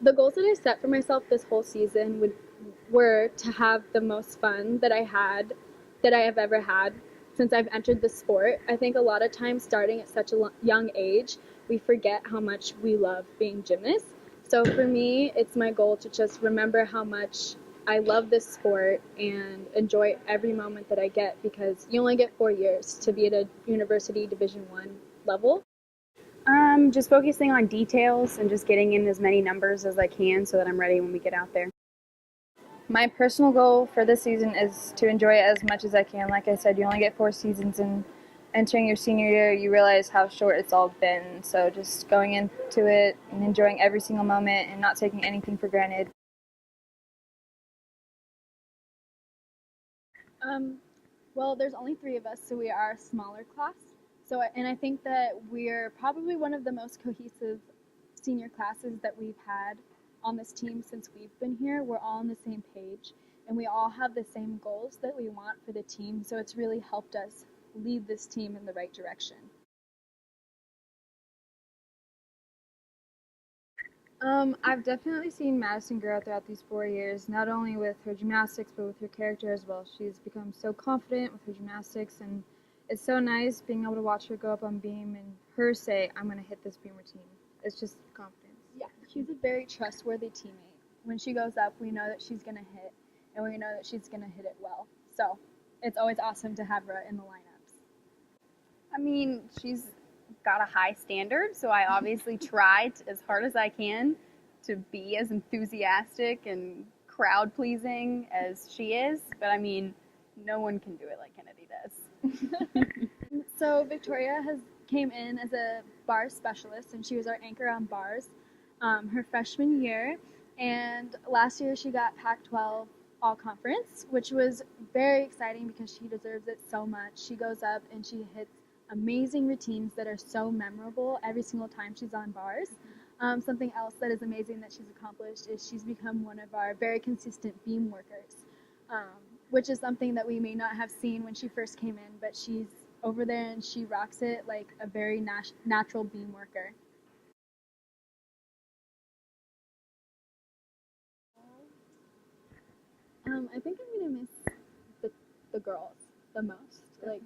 The goals that I set for myself this whole season were to have the most fun that I have ever had since I've entered the sport. I think a lot of times starting at such a young age, we forget how much we love being gymnasts. So for me, it's my goal to just remember how much I love this sport and enjoy every moment that I get, because you only get 4 years to be at a university Division 1 level. Just focusing on details and just getting in as many numbers as I can so that I'm ready when we get out there. My personal goal for this season is to enjoy it as much as I can. Like I said, you only get 4 seasons, and entering your senior year, you realize how short it's all been. So just going into it and enjoying every single moment and not taking anything for granted. Well, there's only 3 of us, so we are a smaller class. So, and I think that we're probably one of the most cohesive senior classes that we've had on this team since we've been here. We're all on the same page, and we all have the same goals that we want for the team. So it's really helped us lead this team in the right direction. I've definitely seen Madison grow throughout these 4 years, not only with her gymnastics, but with her character as well. She's become so confident with her gymnastics, and it's so nice being able to watch her go up on beam and her say, I'm going to hit this beam routine. It's just confidence. Yeah, she's a very trustworthy teammate. When she goes up, we know that she's going to hit, and we know that she's going to hit it well. So it's always awesome to have her in the lineups. I mean, she's got a high standard, so I obviously try as hard as I can to be as enthusiastic and crowd pleasing as she is. But I mean, no one can do it like Kennedy does. So Victoria came in as a bars specialist, and she was our anchor on bars her freshman year. And last year she got Pac-12 All Conference, which was very exciting because she deserves it so much. She goes up and she hits amazing routines that are so memorable every single time she's on bars. Something else that is amazing that she's accomplished is she's become one of our very consistent beam workers, which is something that we may not have seen when she first came in, but she's over there and she rocks it like a very natural beam worker. I think I'm gonna miss the girls the most. Like,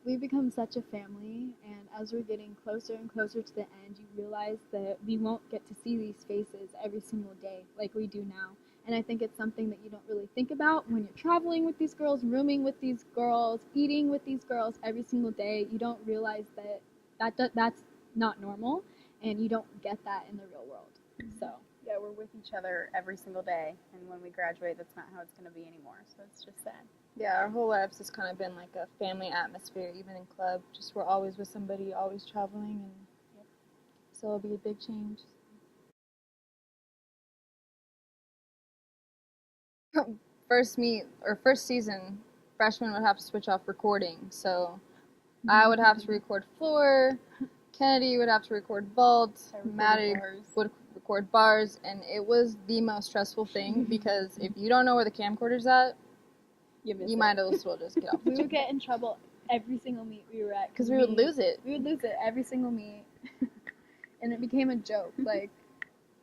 we've become such a family, and as we're getting closer and closer to the end, you realize that we won't get to see these faces every single day like we do now. And I think it's something that you don't really think about when you're traveling with these girls, rooming with these girls, eating with these girls every single day. You don't realize that's not normal, and you don't get that in the real world. So yeah, we're with each other every single day, and when we graduate, that's not how it's going to be anymore. So it's just sad. Yeah, our whole lives has kind of been like a family atmosphere, even in club. Just we're always with somebody, always traveling, and so it'll be a big change. First season, freshmen would have to switch off recording. So I would have to record floor, Kennedy would have to record vault, Maddie would record bars, and it was the most stressful thing because if you don't know where the camcorder's at, you might as well just get off the we would get in trouble every single meet we were at because we would lose it. We would lose it every single meet, and it became a joke. Like,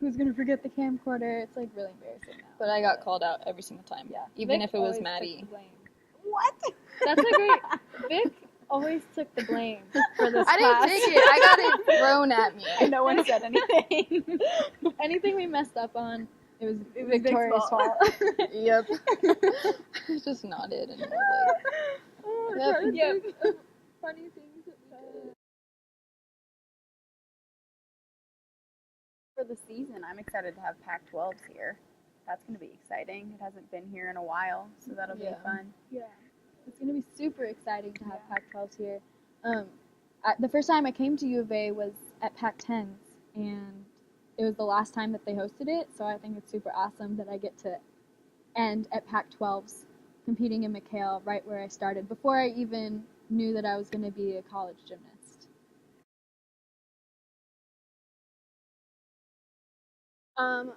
who's gonna forget the camcorder? It's like really embarrassing now. But I got called out every single time. Yeah, even Vic if it was always Maddie. took the blame. What? That's a great. Vic always took the blame for this I class. didn't take it. I got it thrown at me. And no one said anything. Anything we messed up on, it was Victoria's fault. Yep. I just nodded and was like, yep. Funny things that we did. For the season, I'm excited to have Pac-12s here. That's going to be exciting. It hasn't been here in a while, so that'll be fun. Yeah, it's going to be super exciting to have Pac-12s here. The first time I came to U of A was at Pac-10s, and it was the last time that they hosted it, so I think it's super awesome that I get to end at Pac-12s competing in McHale right where I started, before I even knew that I was going to be a college gymnast.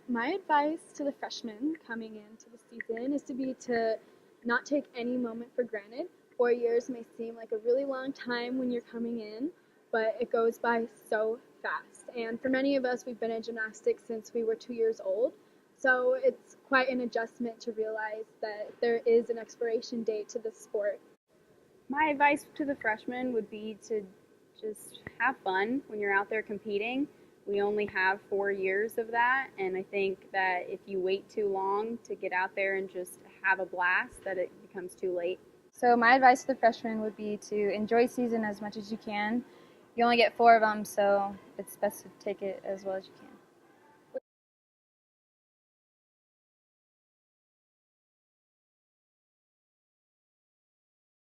My advice to the freshmen coming into the season is to not take any moment for granted. 4 years may seem like a really long time when you're coming in, but it goes by so fast. And for many of us, we've been in gymnastics since we were 2 years old. So it's quite an adjustment to realize that there is an expiration date to the sport. My advice to the freshmen would be to just have fun when you're out there competing. We only have 4 years of that, and I think that if you wait too long to get out there and just have a blast, that it becomes too late. So my advice to the freshmen would be to enjoy season as much as you can. You only get 4 of them, so it's best to take it as well as you can.